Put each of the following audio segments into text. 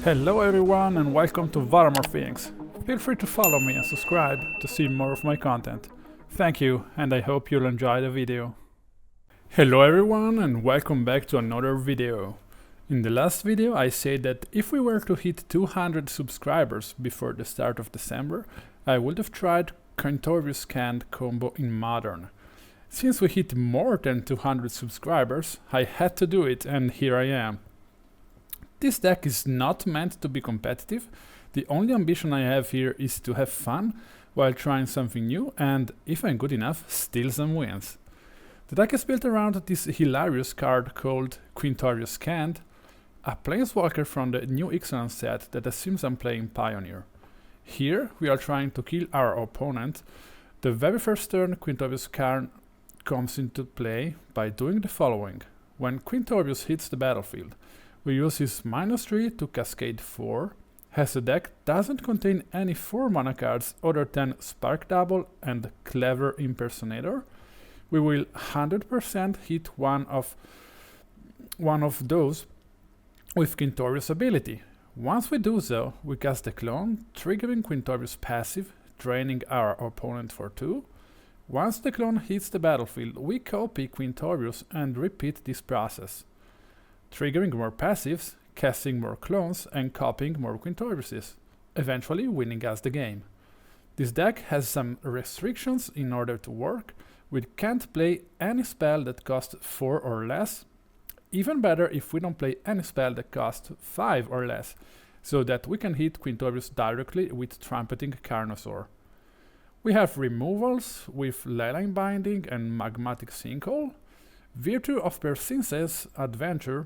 Hello everyone and welcome to Varamorphings. Feel free to follow me and subscribe to see more of my content. Thank you, and I hope you'll enjoy the video. Hello everyone and welcome back to another video. In the last video I said that if we were to hit 200 subscribers before the start of December, I would have tried Quintorius Kand combo in Modern. Since we hit more than 200 subscribers, I had to do it, and here I am. This deck is not meant to be competitive. The only ambition I have here is to have fun while trying something new and, if I'm good enough, steal some wins. The deck is built around this hilarious card called Quintorius Kand, a planeswalker from the new Ixalan set that assumes I'm playing Pioneer. Here we are trying to kill our opponent. The very first turn Quintorius Kand comes into play by doing the following. When Quintorius hits the battlefield, we use his -3 to cascade 4, as the deck doesn't contain any 4 mana cards other than Spark Double and Clever Impersonator. We will 100% hit one of those with Quintorius' ability. Once we do so, we cast the clone, triggering Quintorius' passive, draining our opponent for 2. Once the clone hits the battlefield, we copy Quintorius and repeat this process, triggering more passives, casting more clones, and copying more Quintoriuses, eventually winning us the game. This deck has some restrictions in order to work. We can't play any spell that costs 4 or less. Even better if we don't play any spell that costs 5 or less, so that we can hit Quintorius directly with Trumpeting Carnosaur. We have removals with Leyline Binding and Magmatic Sinkhole, Virtue of Persistence Adventure,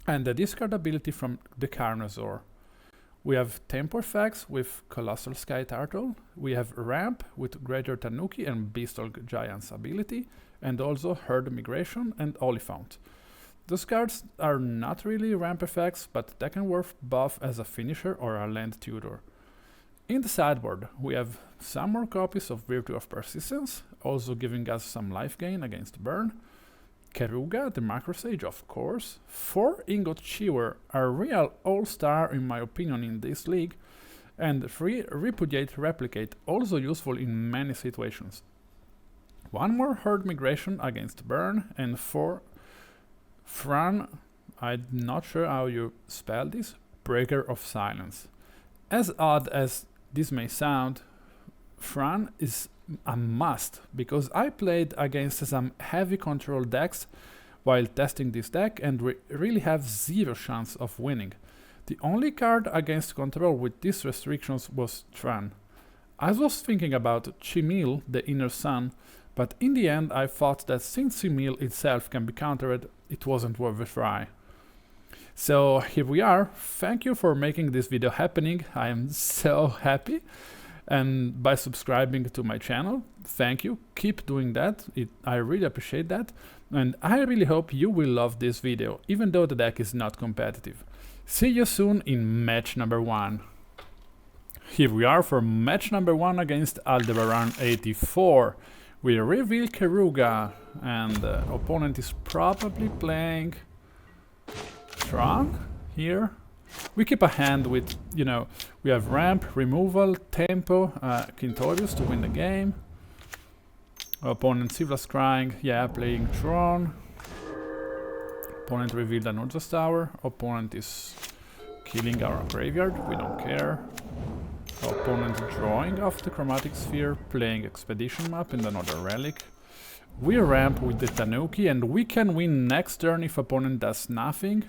and the discard ability from the Carnosaur. We have tempo effects with Colossal Skyturtle. We have ramp with Greater Tanuki and Beanstalk Giant's ability, and also Herd Migration and Oliphaunt. Those cards are not really ramp effects, but they can work both as a finisher or a land tutor. In the sideboard, we have some more copies of Virtue of Persistence, also giving us some life gain against burn. Keruga, the Macrosage, of course. 4 Ingot Chewer, a real all-star in my opinion in this league. And 3 Repudiate Replicate, also useful in many situations. 1 more Herd Migration against burn, and 4 Thrun, I'm not sure how you spell this, Breaker of Silence. As odd as this may sound, Thrun is a must, because I played against some heavy control decks while testing this deck and really have 0 chance of winning. The only card against control with these restrictions was Thrun. I was thinking about Chimil, the Inner Sun, but in the end I thought that since Chimil itself can be countered, it wasn't worth a try. So here we are. Thank you for making this video happening. I am so happy. And by subscribing to my channel, thank you. Keep doing that. I really appreciate that. And I really hope you will love this video, even though the deck is not competitive. See you soon in match number 1. Here we are for match number 1 against Aldebaran 84. We reveal Keruga, and the opponent is probably playing Thrun here. We keep a hand with, we have ramp, removal, tempo, Quintorius to win the game. Opponent Sivla's crying, yeah, playing Thrun. Opponent revealed an Urza's Tower. Opponent is killing our graveyard, we don't care. Opponent drawing off the Chromatic Sphere, playing Expedition Map in another relic. We ramp with the Tanuki, and we can win next turn if opponent does nothing.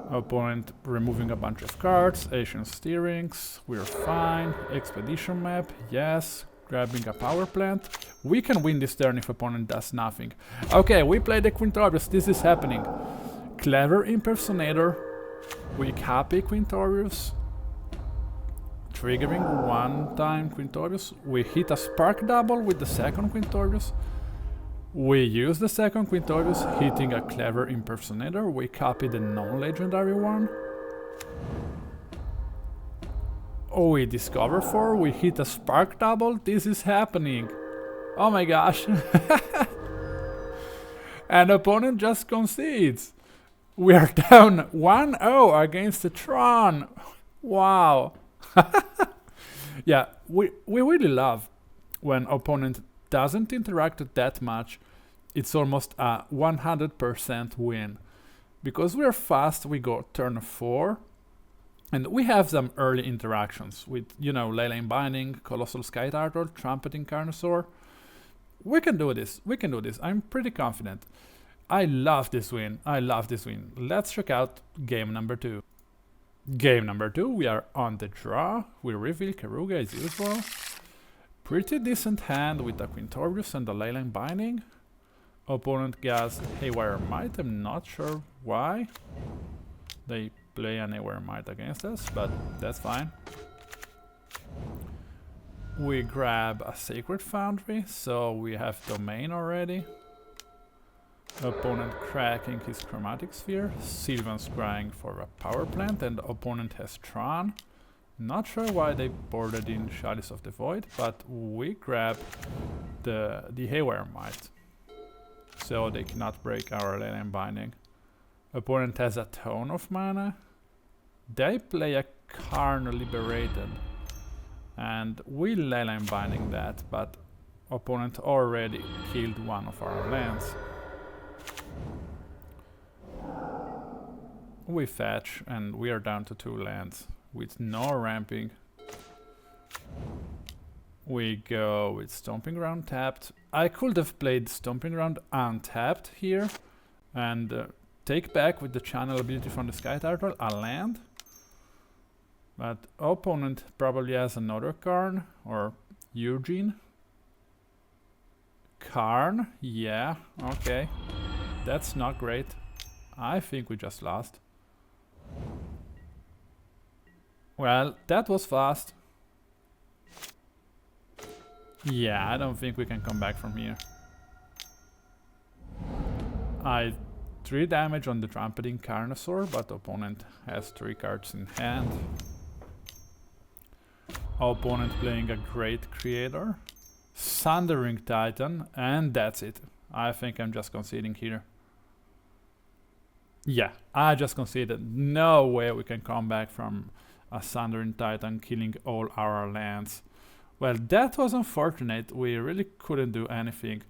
Opponent removing a bunch of cards, Ancient Steerings, we're fine. Expedition Map, yes. Grabbing a power plant. We can win this turn if opponent does nothing. Okay, we play the Quintorius, this is happening. Clever Impersonator, we copy Quintorius, triggering 1 time Quintorius. We hit a Spark Double with the second Quintorius. We use the second Quintorius, hitting a Clever Impersonator. We copy the non-legendary one. Oh, we discover 4. We hit a Spark Double. This is happening. Oh my gosh. And opponent just concedes. We are down 1-0 against the Thrun. Wow. Yeah, we really love when opponent doesn't interact that much. It's almost a 100% win. Because we're fast, we go turn 4. And we have some early interactions with, you know, Leyline Binding, Colossal Skyturtle, Trumpeting Carnosaur. We can do this. We can do this. I'm pretty confident. I love this win. I love this win. Let's check out game number 2. Game number 2, we are on the draw. We reveal Keruga as usual. Pretty decent hand with the Quintorius and the Leyline Binding. Opponent guessed Haywire Might. I'm not sure why they play an Haywire Might against us, but that's fine. We grab a Sacred Foundry, so we have Domain already. Opponent cracking his Chromatic Sphere. Sylvan Scrying for a Power Plant, and opponent has Thrun. Not sure why they boarded in Chalice of the Void, but we grab the Haywire Might, so they cannot break our Leyline Binding. Opponent has a ton of mana. They play a Karn Liberated, and we Leyline Binding that, but opponent already killed one of our lands. We fetch, and we are down to 2 lands with no ramping. We go with Stomping Ground tapped. I could have played Stomping Ground untapped here and take back with the channel ability from the Skyturtle a land. But opponent probably has another Karn or Eugene. Karn, yeah, okay. That's not great. I think we just lost. Well, that was fast. Yeah, I don't think we can come back from here. I 3 damage on the Trumpeting Carnosaur, but opponent has 3 cards in hand. Opponent playing a Great Creator, Sundering Titan, and that's it. I think I'm just conceding here. Yeah, I just conceded. No way we can come back from a Sundering Titan killing all our lands. Well, that was unfortunate. We really couldn't do anything.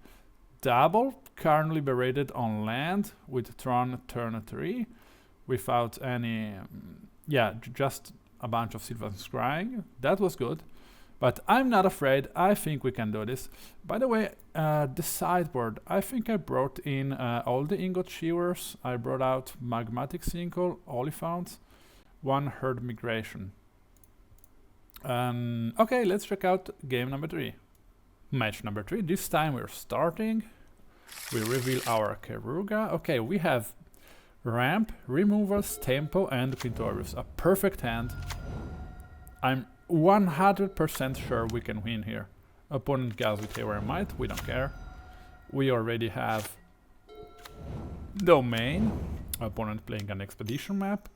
Double Karn Liberated on land with Thrun turn 3 without any... yeah, just a bunch of Sylvan Scrying. That was good. But I'm not afraid. I think we can do this. By the way, the sideboard. I think I brought in all the Ingot Chewers. I brought out Magmatic Sinkhole, Oliphaunt, 1 Herd Migration. Okay, let's check out game number 3. Match number 3. This time we're starting. We reveal our Keruga. Okay, we have Ramp, Removals, Tempo, and Quintorius. A perfect hand. I'm 100% sure we can win here. Opponent goes with Haywire Might, we don't care. We already have Domain. Opponent playing an Expedition map.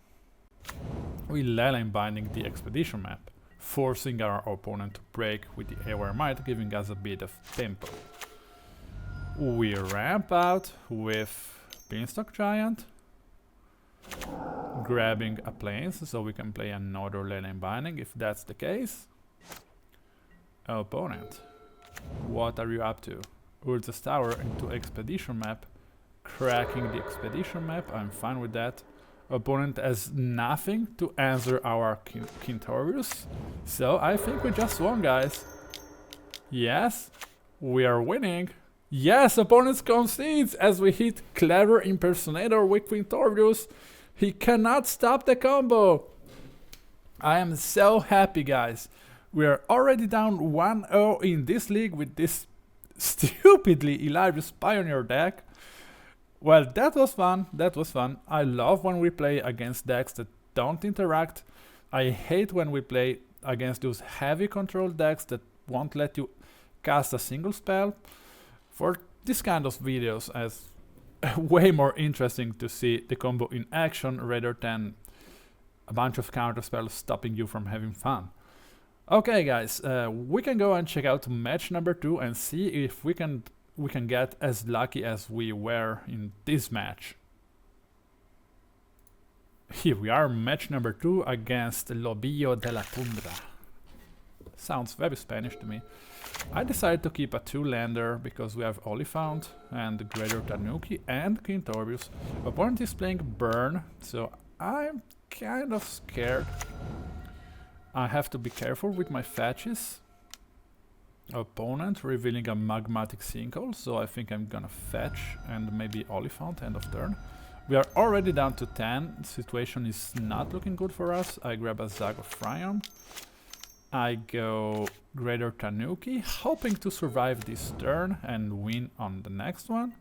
We Leyline Binding the Expedition map, forcing our opponent to break with the Haywire Might, giving us a bit of tempo. We ramp out with Beanstalk Giant, grabbing a plains so we can play another Leyline Binding if that's the case. Opponent, what are you up to? Urza's Tower into Expedition map, cracking the Expedition map, I'm fine with that. Opponent has nothing to answer our Quintorius, so I think we just won, guys. Yes, we are winning. Yes, opponent concedes as we hit Clever Impersonator with Quintorius. He cannot stop the combo. I am so happy, guys. We are already down 1-0 in this league with this stupidly Illyrius Pioneer deck. Well, that was fun. That was fun. I love when we play against decks that don't interact. I hate when we play against those heavy control decks that won't let you cast a single spell. For this kind of videos, as way more interesting to see the combo in action rather than a bunch of counter spells stopping you from having fun. Okay, guys, we can go and check out match number 2 and see if we can get as lucky as we were in this match. Here we are, match number 2 against Lobio de la Tundra. Sounds very Spanish to me. I decided to keep a 2-lander because we have Oliphaunt and Greater Tanuki and Quintorius. Opponent is playing Burn, so I'm kind of scared. I have to be careful with my fetches. Opponent revealing a Magmatic Sinkhole, so I think I'm gonna fetch and maybe Oliphaunt end of turn. We are already down to 10, situation is not looking good for us. I grab a Zagoth Triome. I go Greater Tanuki, hoping to survive this turn and win on the next one.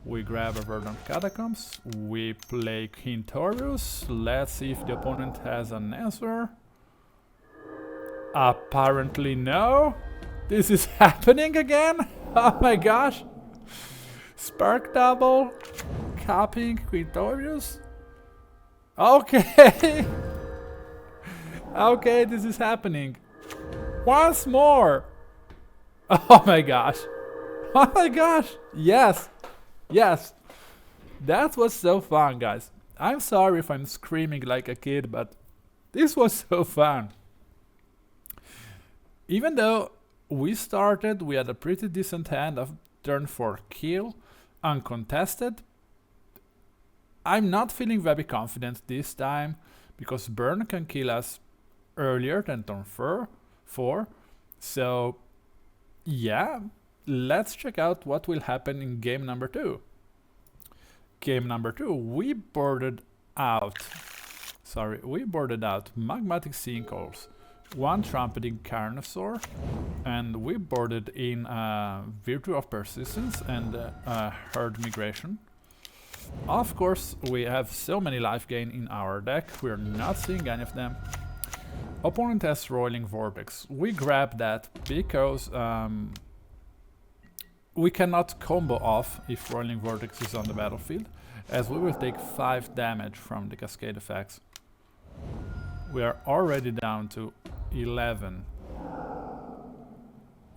We grab a Verdant Catacombs. We play Quintorius. Let's see if the opponent has an answer. Apparently no. This is happening again? Oh my gosh. Spark double. Copying Quintorius. Okay. Okay, this is happening. Once more. Oh my gosh. Oh my gosh. Yes. Yes. That was so fun, guys. I'm sorry if I'm screaming like a kid, but this was so fun. Even though we had a pretty decent hand of turn 4 kill, uncontested. I'm not feeling very confident this time, because Burn can kill us earlier than turn 4. So, yeah, let's check out what will happen in game number 2. Game number 2, we boarded out Magmatic Sinkholes, 1 Trumpeting Carnosaur, and we boarded in Virtue of Persistence and Herd Migration. Of course, we have so many life gain in our deck, we're not seeing any of them. Opponent has Rolling Vortex. We grab that because we cannot combo off if Rolling Vortex is on the battlefield, as we will take 5 damage from the cascade effects. We are already down to 11.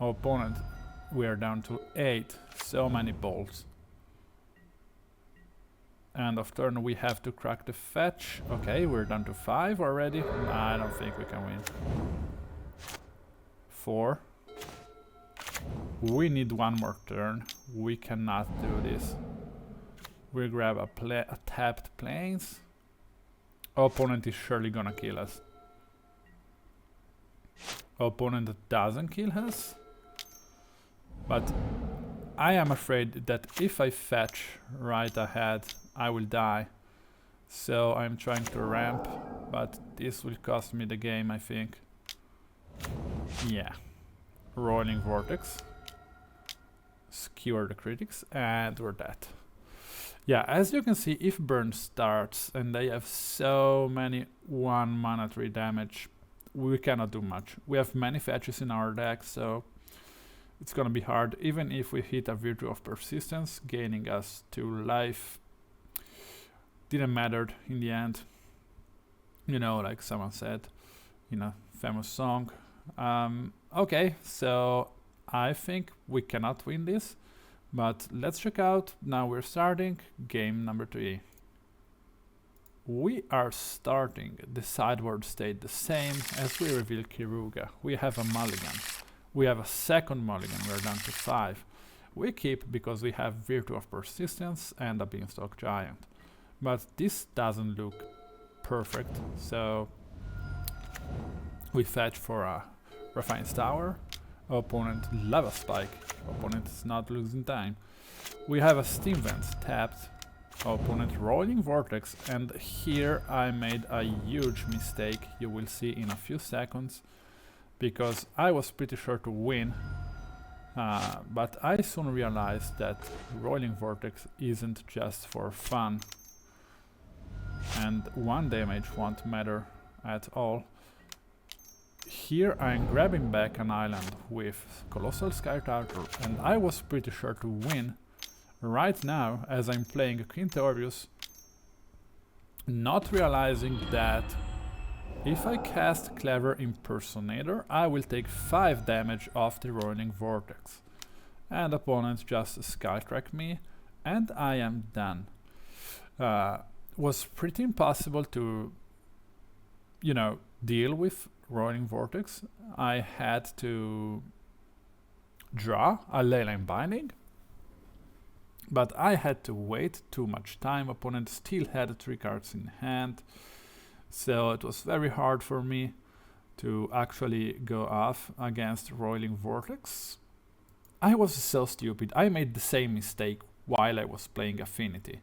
Opponent, we are down to 8. So many bolts. End of turn, we have to crack the fetch. Okay, we're down to 5 already. I don't think we can win. 4. We need 1 more turn. We cannot do this. We grab a tapped plains. Opponent is surely gonna kill us. Opponent doesn't kill us. But I am afraid that if I fetch right ahead, I will die. So I'm trying to ramp, but this will cost me the game, I think. Yeah. Rolling Vortex. Skewer the critics, and we're dead. Yeah, as you can see, if Burn starts and they have so many 1 mana 3 damage, we cannot do much. We have many fetches in our deck, so it's gonna be hard. Even if we hit a Virtue of Persistence, gaining us 2 life, didn't matter in the end. You know, like someone said in a famous song. Okay, so I think we cannot win this, but let's check out. Now we're starting game number 3. We are starting. The sideboard stayed the same as we reveal Keruga. We have a mulligan. We have a second mulligan. We're down to 5. We keep because we have Virtue of Persistence and a Beanstalk Giant. But this doesn't look perfect, so we fetch for a Raffine's Tower. Opponent Lava Spike. Opponent is not losing time. We have a Steam Vent tapped. Opponent Rolling Vortex, and here I made a huge mistake, you will see in a few seconds, because I was pretty sure to win, but I soon realized that Rolling Vortex isn't just for fun, and 1 damage won't matter at all. Here I'm grabbing back an island with Colossal Skyturtle, and I was pretty sure to win. Right now, as I'm playing Quintorius, not realizing that if I cast Clever Impersonator, I will take 5 damage off the Rolling Vortex. And opponent just Skytrack me, and I am done. was pretty impossible to, you know, deal with Roiling Vortex. I had to draw a Leyline Binding, but I had to wait too much time. Opponent still had 3 cards in hand, so it was very hard for me to actually go off against Roiling Vortex. I was so stupid. I made the same mistake while I was playing Affinity.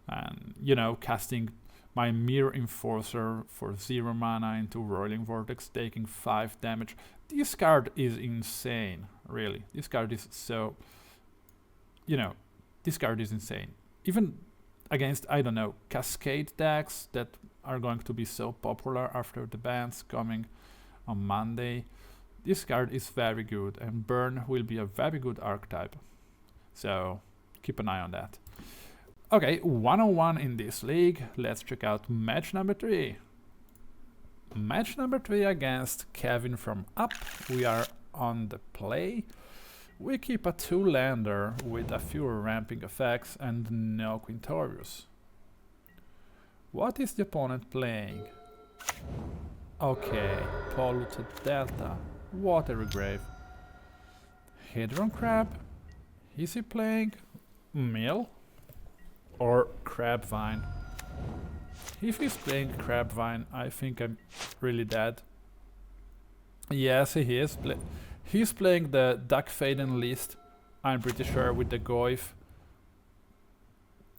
And, you know, casting my Mirror Enforcer for 0 mana into Roiling Vortex, taking 5 damage. This card is insane, really. This card is so... You know, this card is insane. Even against, I don't know, Cascade decks that are going to be so popular after the bans coming on Monday. This card is very good, and Burn will be a very good archetype. So, keep an eye on that. Okay, 1-on-1 in this league. Let's check out match number 3. Match number 3 against Kevin from Up. We are on the play. We keep a 2-lander with a few ramping effects and no Quintorius. What is the opponent playing? Okay, Polluted Delta, Watery Grave, Hedron Crab. Is he playing Mill or Crabvine? If he's playing Crabvine, I think I'm really dead. Yes, he is. He's playing the Duck Faden list, I'm pretty sure, with the Goyf.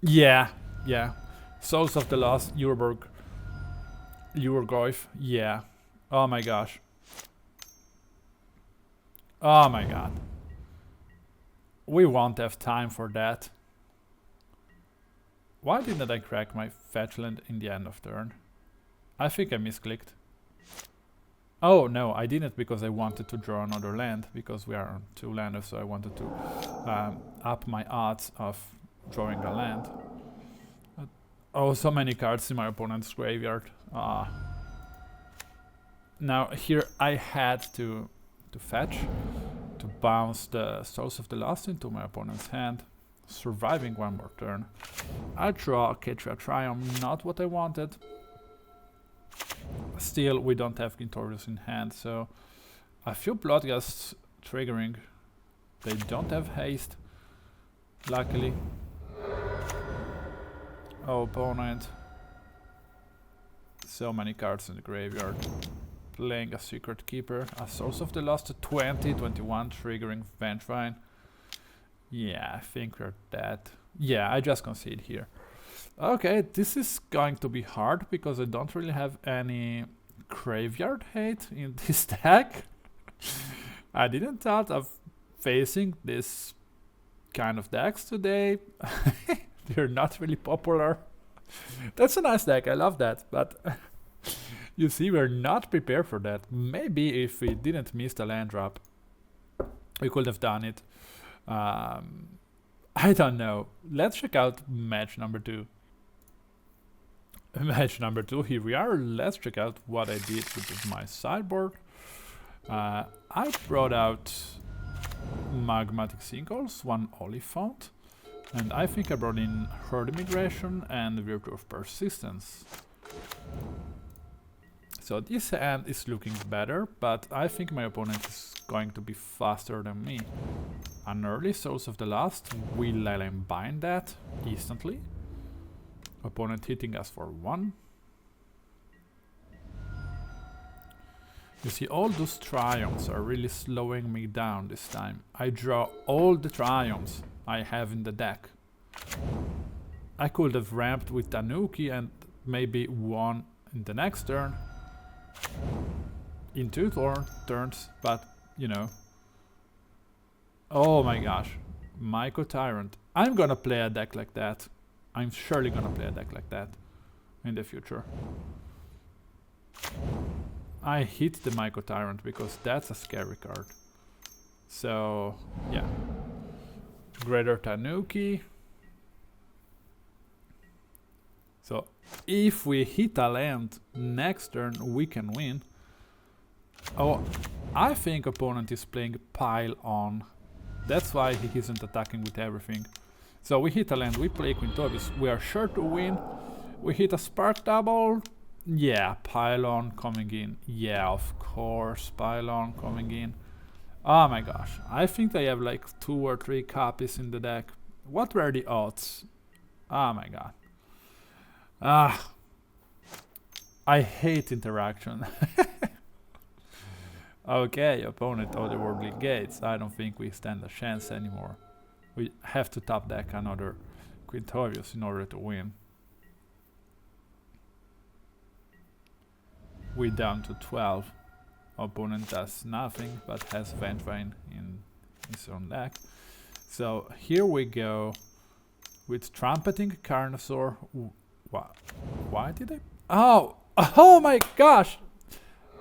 Yeah. Souls of the Lost, Urborg, Goyf. Yeah. Oh my gosh. Oh my god. We won't have time for that. Why didn't I crack my fetch land in the end of turn? I think I misclicked. Oh no, I didn't, because I wanted to draw another land, because we are on 2 landers, so I wanted to up my odds of drawing a land. Oh, so many cards in my opponent's graveyard. Now here I had to fetch, to bounce the Souls of the Lost into my opponent's hand, surviving 1 more turn. I draw Ketria Triome, not what I wanted. Still, we don't have Quintorius in hand, so a few Bloodgusts triggering. They don't have haste, luckily. Oh, opponent. So many cards in the graveyard. Playing a Secret Keeper, a Source of the Lost, 21 triggering Vengevine. Yeah, I think we're dead. Yeah, I just concede here. Okay, this is going to be hard because I don't really have any graveyard hate in this deck. I didn't thought of facing this kind of decks today. They're not really popular. That's a nice deck, I love that, but you see, we're not prepared for that. Maybe if we didn't miss the land drop, we could have done it. I don't know. Let's check out match number 2. Match number 2, here we are. Let's check out what I did with my sideboard. I brought out Magmatic Sinkholes, 1 Oliphaunt, and I think I brought in Herd Immigration and Virtue of Persistence. So this hand is looking better, but I think my opponent is going to be faster than me. An early Souls of the Lost, we Leyline Bind that instantly. Opponent hitting us for 1. You see, all those Triomes are really slowing me down this time. I draw all the Triomes I have in the deck. I could have ramped with Tanuki and maybe won in the next turn. In 2 turns, but, you know. Oh my gosh. Myco Tyrant. I'm gonna play a deck like that. I'm surely gonna play a deck like that in the future. I hit the Myco Tyrant because that's a scary card. So, yeah. Greater Tanuki. So, if we hit a land next turn, we can win. Oh, I think opponent is playing Pile On. That's why he isn't attacking with everything. So we hit a land, we play Quintorius, we are sure to win. We hit a spark double. Yeah, pylon coming in. Yeah, of course, pylon coming in. Oh my gosh, I think I have like 2 or 3 copies in the deck. What were the odds? Oh my god. Ah, I hate interaction. Okay, opponent otherworldly gates. I don't think we stand a chance anymore. We have to top deck another Quintorius in order to win. We're down to 12. Opponent does nothing but has Ventine in his own deck. So here we go with Trumpeting Carnosaur. Why did I? Oh my gosh!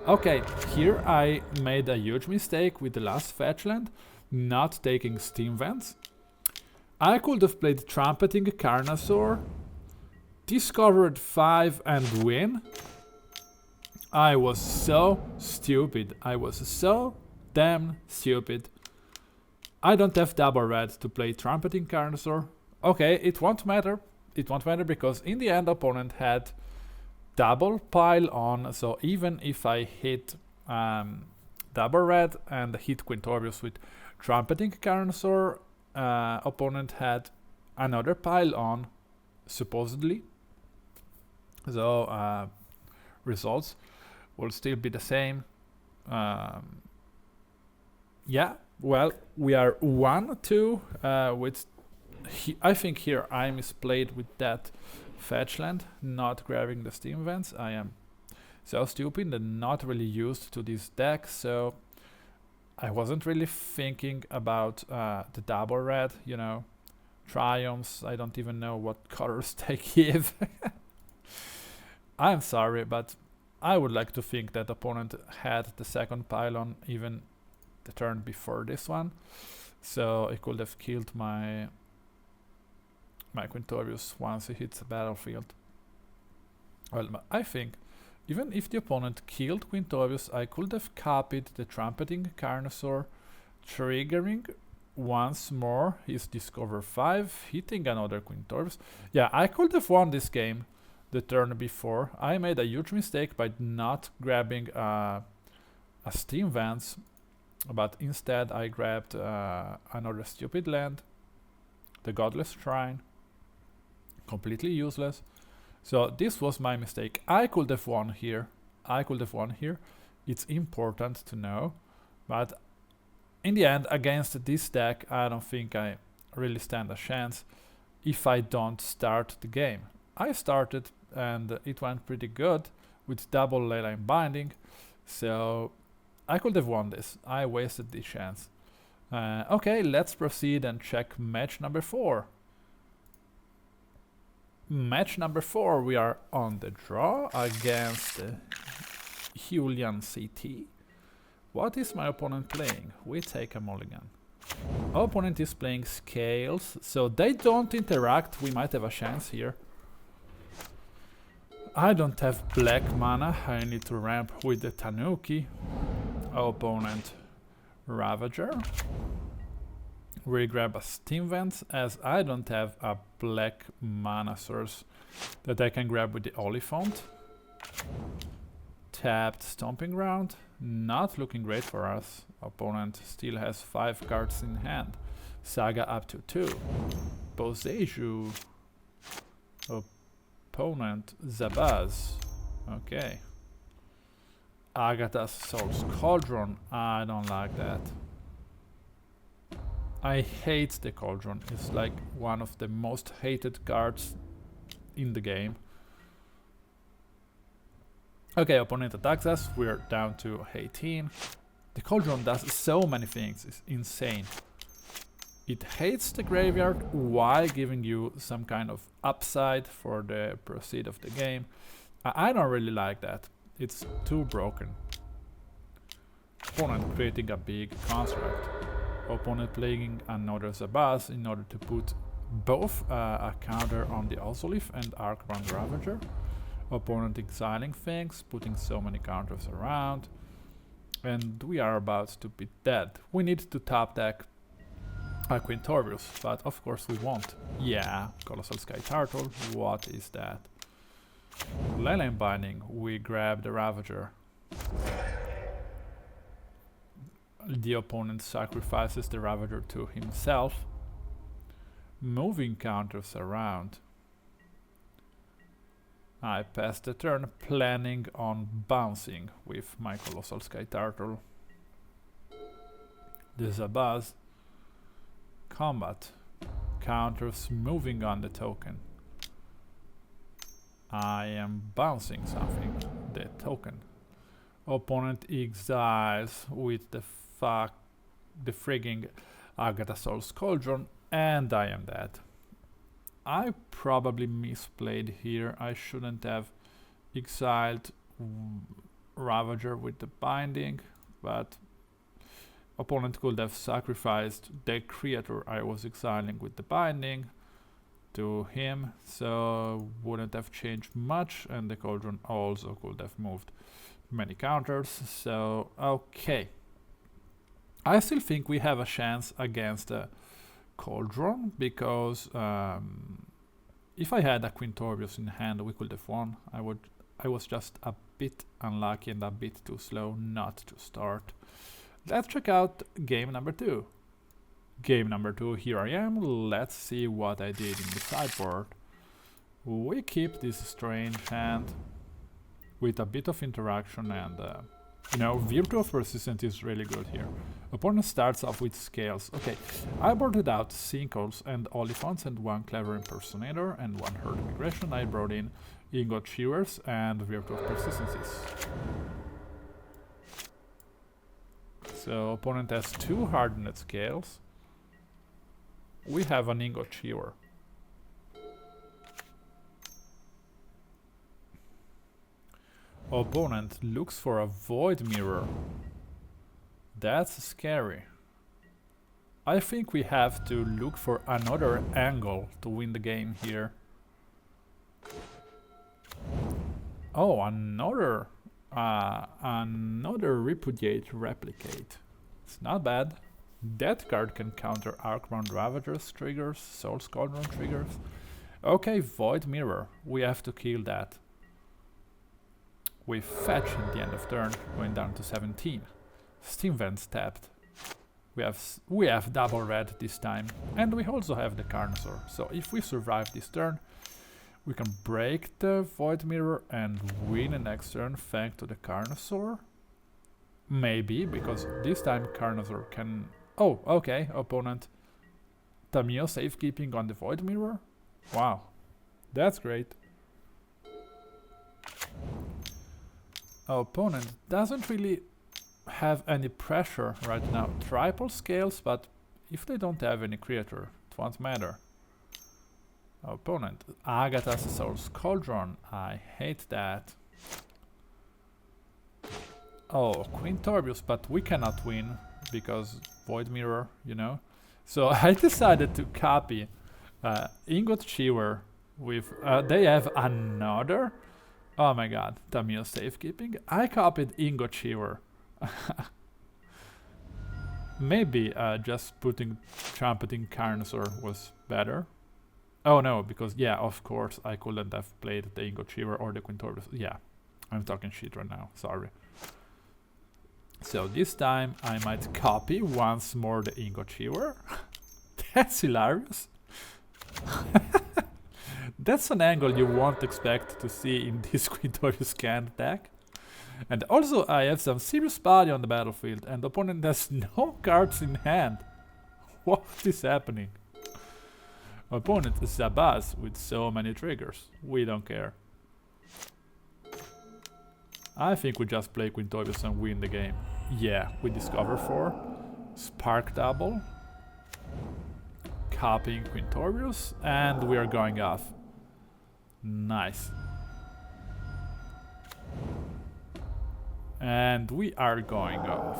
Okay, here I made a huge mistake with the last fetch land, not taking Steam Vents. I could have played Trumpeting Carnosaur, discovered 5 and win. I was so stupid. I was so damn stupid. I don't have double red to play Trumpeting Carnosaur. Okay, it won't matter. It won't matter because in the end opponent had double pile on, so even if I hit double red and hit Quintorius with Trumpeting Carnosaur, opponent had another pile on, supposedly. So results will still be the same. Yeah, well, we are 1-2 with... I think here I misplayed with that fetch land, not grabbing the Steam Vents. I am so stupid and not really used to this deck, so I wasn't really thinking about the double red, you know, Triomes. I don't even know what colors they give. I'm sorry, but I would like to think that opponent had the second pylon even the turn before this one, so it could have killed my Quintorius once he hits the battlefield. Well, I think even if the opponent killed Quintorius, I could have copied the Trumpeting Carnosaur, triggering once more his Discover 5, hitting another Quintorius. Yeah, I could have won this game the turn before. I made a huge mistake by not grabbing a Steam Vents, but instead I grabbed another stupid land, the Godless Shrine. Completely useless. So this was my mistake. I could have won here. It's important to know. But in the end, against this deck, I don't think I really stand a chance if I don't start the game. I started and it went pretty good with double Leyline Binding. So I could have won this. I wasted this chance. Okay, let's proceed and check match number 4. Match number 4, we are on the draw against Julian CT. What is my opponent playing? We take a mulligan. Our opponent is playing Scales, so they don't interact. We might have a chance here. I don't have black mana. I need to ramp with the Tanuki. Our opponent Ravager. We grab a Steam Vents as I don't have a black mana source that I can grab with the Oliphaunt. Tapped Stomping Ground, not looking great for us. Opponent still has 5 cards in hand. Saga up to 2. Boseiju. Opponent Zabaz. Okay. Agatha's Soul's Cauldron. I don't like that. I hate the Cauldron. It's like one of the most hated cards in the game. Okay, opponent attacks us. We're down to 18. The Cauldron does so many things. It's insane. It hates the graveyard while giving you some kind of upside for the proceed of the game. I don't really like that. It's too broken. Opponent creating a big construct. Opponent playing another Zabaz in order to put both a counter on the Ozolith and Arcbound Ravager. Opponent exiling things, putting so many counters around. And we are about to be dead. We need to top deck a Quintorius, but of course we won't. Yeah, Colossal Skyturtle, what is that? Leyline Binding, we grab the Ravager. The opponent sacrifices the Ravager to himself, moving counters around. I pass the turn, planning on bouncing with my Colossal Skyturtle. There's a buzz. Combat. Counters moving on the token. I am bouncing something, the token. Opponent exiles with the frigging Agatha's Cauldron, and I am dead. I probably misplayed here. I shouldn't have exiled Ravager with the binding, but opponent could have sacrificed the creature I was exiling with the binding to him, so wouldn't have changed much, and the Cauldron also could have moved many counters, so okay. I still think we have a chance against the Cauldron, because if I had a Quintorius in hand, we could have won. I was just a bit unlucky and a bit too slow not to start. Let's check out game number 2. Game number 2, here I am. Let's see what I did in the sideboard. We keep this strange hand with a bit of interaction, and you know, Virtue of Persistence is really good here. Opponent starts off with Scales. Okay, I boarded out Sinkholes and Oliphaunts and 1 Clever Impersonator and 1 Herd Migration. I brought in Ingot Chewers and Virtue of Persistences. So opponent has 2 Hardened Scales. We have an Ingot Chewer. Opponent looks for a Void Mirror. That's scary. I think we have to look for another angle to win the game here. Oh, another Repudiate Replicate. It's not bad. That card can counter Arcbound Ravager's triggers, Soul's Cauldron triggers. Okay, Void Mirror. We have to kill that. We fetch at the end of turn, going down to 17. Steam Vents tapped. We have double red this time, and we also have the Carnosaur. So if we survive this turn, we can break the Void Mirror and win the next turn thanks to the Carnosaur. Maybe, because this time Carnosaur can... Oh, okay, opponent Tamiyo safekeeping on the Void Mirror. Wow, that's great. Opponent doesn't really have any pressure right now. Triple Scales, but if they don't have any creature, it won't matter. Opponent Agatha's Soul's Cauldron. I hate that. Oh, Quintorius, but we cannot win because Void Mirror, you know. So I decided to copy Ingot Chewer with... they have another... Oh my god, Tamiyo safekeeping. I copied Ingot Chewer. Maybe just putting Trumpeting Carnosaur was better. Oh no, because yeah, of course, I couldn't have played the Ingot Chewer or the Quintorius. Yeah, I'm talking shit right now, sorry. So this time I might copy once more the Ingot Chewer. That's hilarious. That's an angle you won't expect to see in this Quintorius Kand deck. And also I have some serious body on the battlefield and the opponent has no cards in hand. What is happening? Opponent is Zabaz with so many triggers. We don't care. I think we just play Quintorius and win the game. Yeah, we discover 4. Spark double. Copying Quintorius, and we are going off. Nice. And we are going off.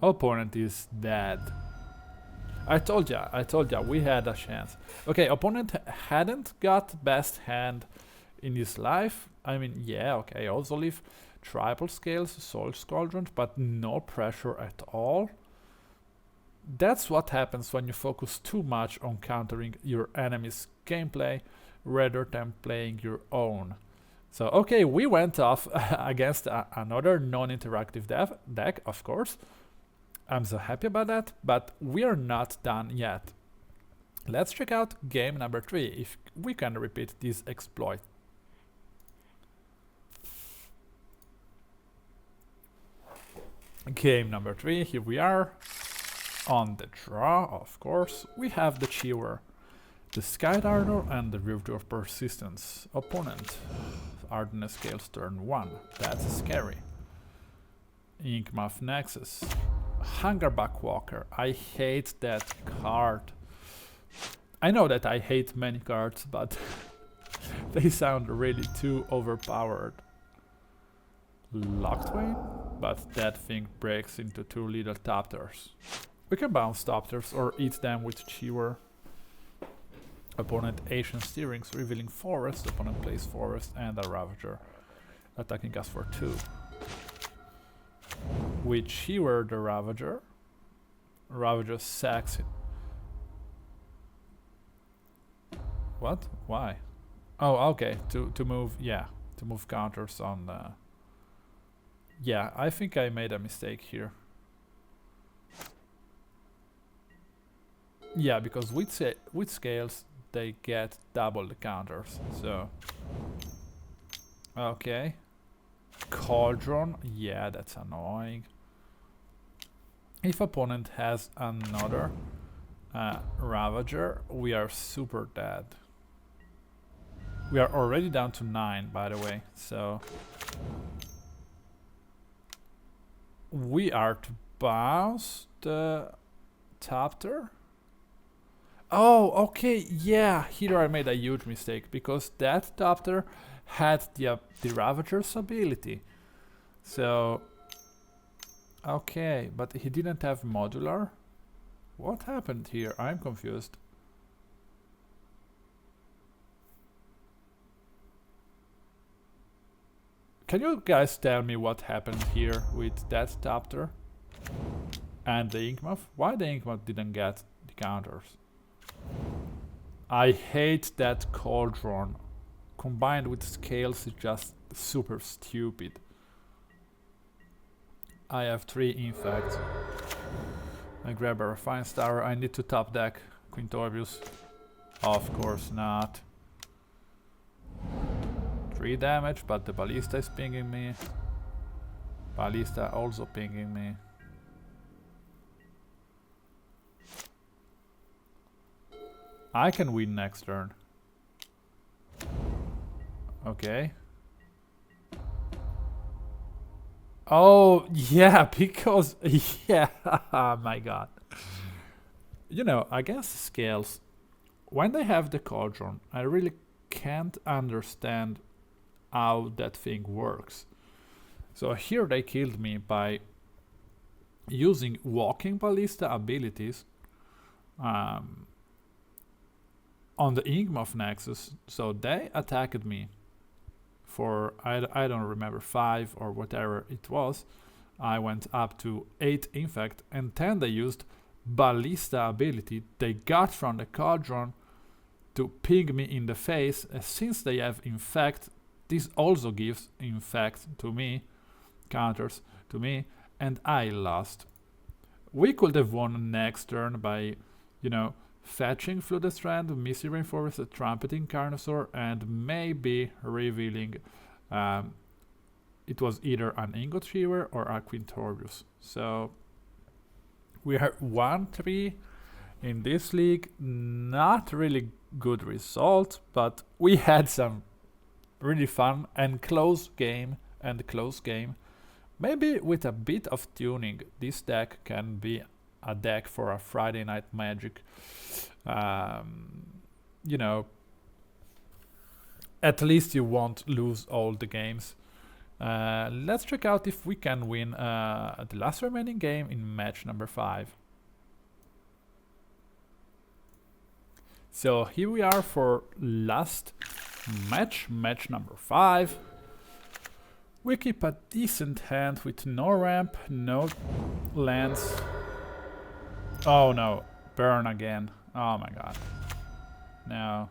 Opponent is dead. I told ya, we had a chance. Okay, opponent hadn't got best hand in his life. I mean, yeah, okay, also leave triple scales, Soul's Cauldron, but no pressure at all. That's what happens when you focus too much on countering your enemy's gameplay rather than playing your own. So, okay, we went off against another non-interactive deck, of course. I'm so happy about that, but we are not done yet. Let's check out game number 3, if we can repeat this exploit. Game number 3, here we are. On the draw, of course, we have the Chewer, the Skyturtle, and the Rift of Persistence. Opponent, Hardness Scales turn 1. That's scary. Inkmoth Nexus. Hungerback Walker. I hate that card. I know that I hate many cards, but they sound really too overpowered. Locktwain, but that thing breaks into 2 little Topters. We can bounce Topters or eat them with Chewer. Opponent Ancient Steerings, revealing Forest. Opponent plays Forest and a Ravager, attacking us for 2. We Chewer the Ravager. Ravager sacks it. What? Why? Oh, okay. To move, yeah, to move counters on. Yeah, I think I made a mistake here. Yeah, because with scales they get double the counters. So okay. Cauldron, yeah, that's annoying. If opponent has another Ravager, we are super dead. We are already down to 9, by the way, so we are to bounce the Topter. Oh, okay, yeah, here I made a huge mistake, because that Topter had the Ravager's ability. So, okay, but he didn't have modular? What happened here? I'm confused. Can you guys tell me what happened here with that Topter and the Inkmoth? Why the Inkmoth didn't get the counters? I hate that Cauldron. Combined with scales is just super stupid. I have 3 infect. I grab a Raffine Star. I need to top deck Quintorius. Of course not. 3 damage, but the Ballista is pinging me. Ballista also pinging me. I can win next turn. Okay. Oh, yeah, because... yeah, my god. You know, against scales, when they have the Cauldron, I really can't understand how that thing works. So here they killed me by using Walking Ballista abilities on the Inkmoth Nexus. So they attacked me for, I don't remember, 5 or whatever it was. I went up to 8 infect, and then they used Ballista ability they got from the Cauldron to ping me in the face. Since they have infect, this also gives infect to me, counters to me, and I lost. We could have won next turn by, you know, fetching Flooded Strand, Misty Rainforest, a Trumpeting Carnosaur, and maybe revealing it was either an Ingot Chewer or a Quintorius. So we are 1-3 in this league. Not really good result, but we had some really fun and close game. Maybe with a bit of tuning, this deck can be a deck for a Friday Night Magic. You know, at least you won't lose all the games. Let's check out if we can win the last remaining game in match number 5. So here we are for last match number 5. We keep a decent hand with no ramp, no lands. Oh no, burn again. Oh my god. No.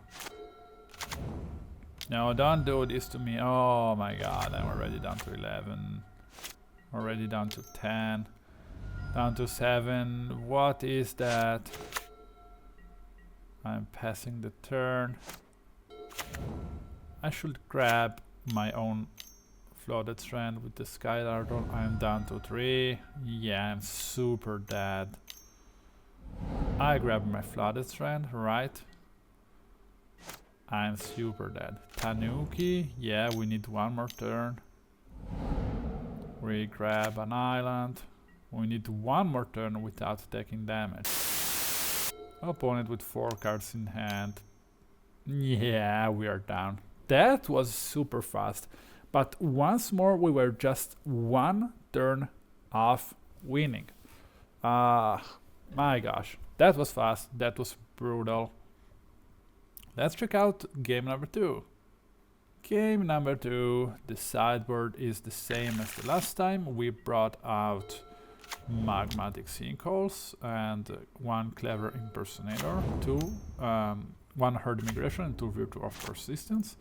No, don't do this to me. Oh my god, I'm already down to 11. Already down to 10. Down to 7. What is that? I'm passing the turn. I should grab my own Flooded Strand with the Skyturtle. I'm down to 3. Yeah, I'm super dead. I grab my Flooded Strand, right? I'm super dead. Tanuki, yeah, we need one more turn. We grab an island. We need one more turn without taking damage. Opponent with 4 cards in hand. Yeah, we are down. That was super fast. But once more, we were just one turn off winning. My gosh, that was fast. That was brutal. Let's check out game number 2. Game number 2, the sideboard is the same as the last time. We brought out Magmatic Sinkholes and 1 Clever Impersonator, 1 Herd Migration and 2 Virtue of Persistence.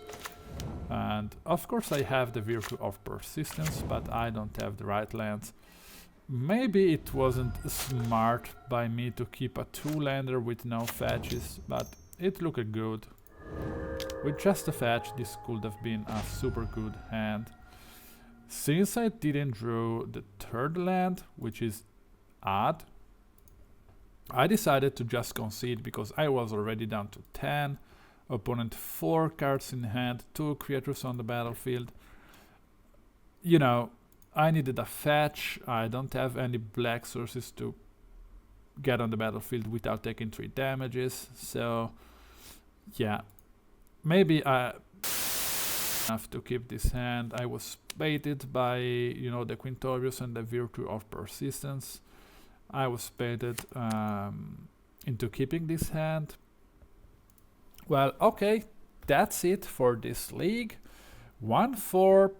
And of course I have the Virtue of Persistence, but I don't have the right lands. Maybe it wasn't smart by me to keep a 2-lander with no fetches, but it looked good. With just a fetch, this could have been a super good hand. Since I didn't draw the 3rd land, which is odd, I decided to just concede because I was already down to 10. Opponent 4 cards in hand, 2 creatures on the battlefield. You know, I needed a fetch. I don't have any black sources to get on the battlefield without taking 3 damages. So, yeah, maybe I enough to keep this hand. I was baited by, you know, the Quintorius and the Virtue of Persistence. I was baited into keeping this hand. Well, okay, that's it for this league. 1-4,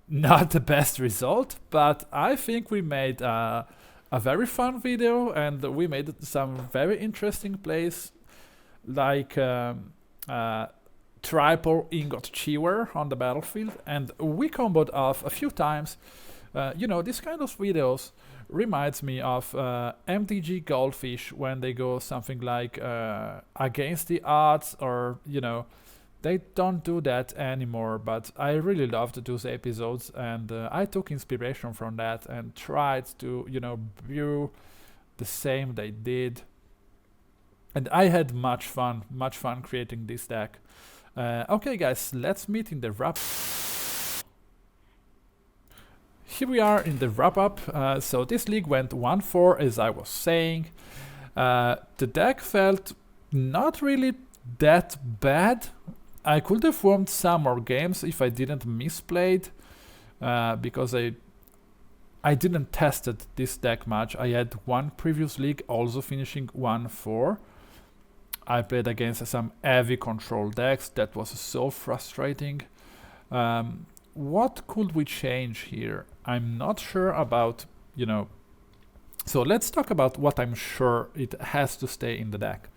not the best result, but I think we made a very fun video and we made some very interesting plays, like triple Ingot Chewer on the battlefield, and we comboed off a few times. You know, this kind of videos reminds me of MTG Goldfish when they go something like against the odds, or, you know, they don't do that anymore, but I really loved those episodes, and I took inspiration from that and tried to, you know, brew the same they did. And I had much fun creating this deck. Okay guys, let's meet in the wrap. Here we are in the wrap-up. So this league went 1-4, as I was saying. The deck felt not really that bad. I could have won some more games if I didn't misplayed, because I didn't tested this deck much. I had one previous league also finishing 1-4. I played against some heavy control decks. That was so frustrating. What could we change here? I'm not sure about, you know. So let's talk about what I'm sure it has to stay in the deck.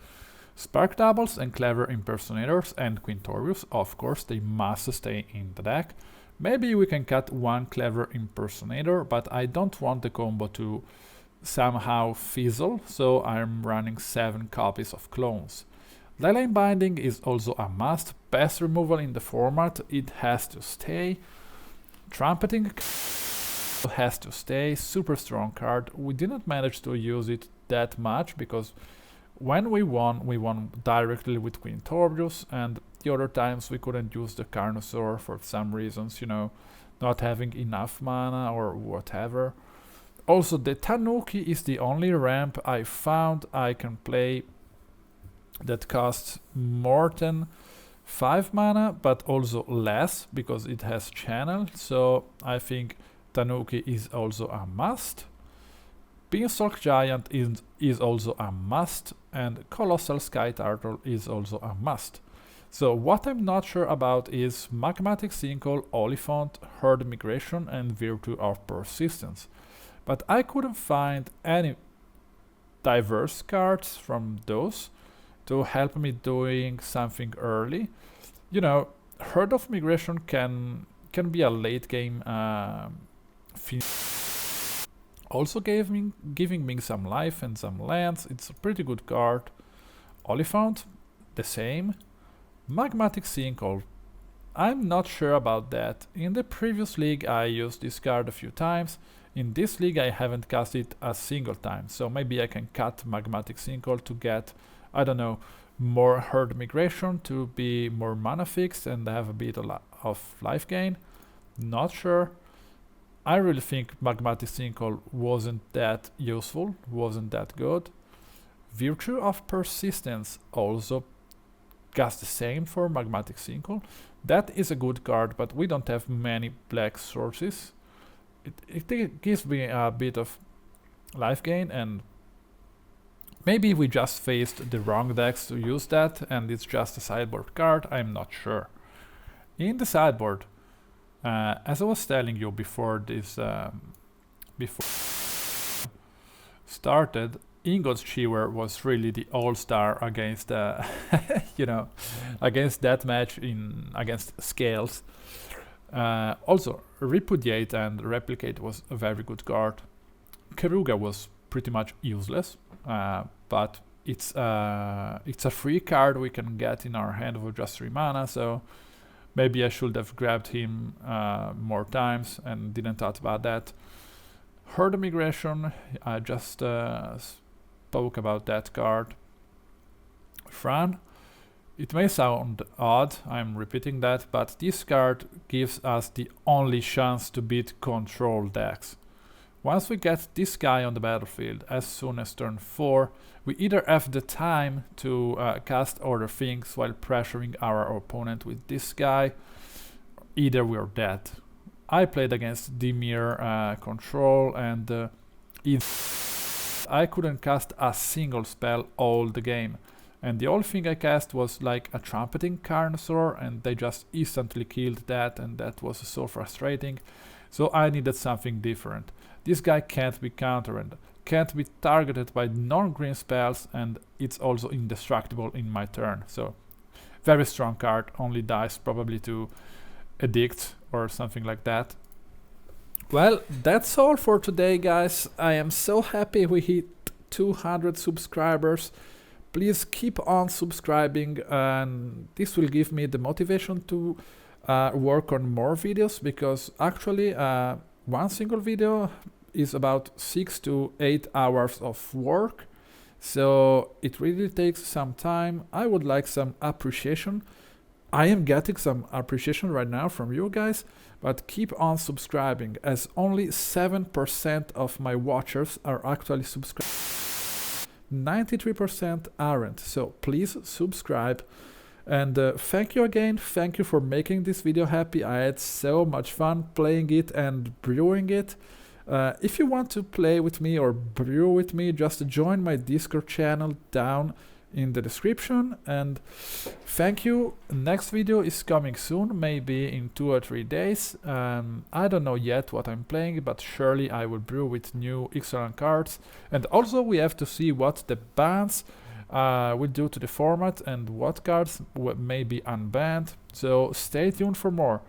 Spark Doubles and Clever Impersonators and Quintorius, of course, they must stay in the deck. Maybe we can cut 1 Clever Impersonator, but I don't want the combo to somehow fizzle, so I'm running 7 copies of clones. Leyline Binding is also a must, best removal in the format, it has to stay. Trumpeting has to stay, super strong card. We didn't manage to use it that much because when we won directly with Quintorius, and the other times we couldn't use the Carnosaur for some reasons, you know, not having enough mana or whatever. Also, the Tanuki is the only ramp I found I can play that costs more than 5 mana, but also less because it has channel. So I think Tanuki is also a must. Beanstalk Giant is also a must, and Colossal Skyturtle is also a must. So what I'm not sure about is Magmatic Sinkhole, Oliphaunt, Herd Migration, and Virtue of Persistence. But I couldn't find any diverse cards from those to help me doing something early. You know, Herd of Migration can be a late game also giving me some life and some lands. It's a pretty good card. Oliphaunt, the same. Magmatic Sinkhole. I'm not sure about that. In the previous league I used this card a few times. In this league I haven't cast it a single time, so maybe I can cut Magmatic Sinkhole to get, I don't know, more herd migration to be more mana fixed and have a bit of life gain. Not sure. I really think Magmatic Sinkhole wasn't that useful, wasn't that good. Virtue of Persistence also does the same for Magmatic Sinkhole. That is a good card, but we don't have many black sources. It gives me a bit of life gain, and maybe we just faced the wrong decks to use that and it's just a sideboard card, I'm not sure. In the sideboard, as I was telling you before this started, Ingot Chewer was really the all-star against you know, against that match against Scales. Also, Repudiate and Replicate was a very good card. Keruga was pretty much useless, but it's a free card we can get in our hand for just 3 mana, so maybe I should have grabbed him more times and didn't thought about that. Herd Migration, I just spoke about that card. Thrun, it may sound odd, I'm repeating that, but this card gives us the only chance to beat control decks. Once we get this guy on the battlefield, as soon as turn 4, we either have the time to cast other things while pressuring our opponent with this guy, either we're dead. I played against Dimir control, and I couldn't cast a single spell all the game. And the only thing I cast was like a Trumpeting Carnosaur, and they just instantly killed that, and that was so frustrating. So I needed something different. This guy can't be countered, can't be targeted by non-green spells, and it's also indestructible in my turn. So very strong card, only dies probably to Edict or something like that. Well, that's all for today, guys. I am so happy we hit 200 subscribers. Please keep on subscribing, and this will give me the motivation to work on more videos, because actually one single video is about 6 to 8 hours of work, so it really takes some time. I would like some appreciation. I am getting some appreciation right now from you guys, but keep on subscribing, as only 7% of my watchers are actually subscribed. 93% aren't, so please subscribe. And thank you again, thank you for making this video happy. I had so much fun playing it and brewing it. If you want to play with me or brew with me, just join my Discord channel down in the description. And thank you. Next video is coming soon, maybe in 2 or 3 days. I don't know yet what I'm playing, but surely I will brew with new excellent cards. And also we have to see what the bans will do to the format and what cards may be unbanned. So stay tuned for more.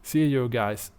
See you guys.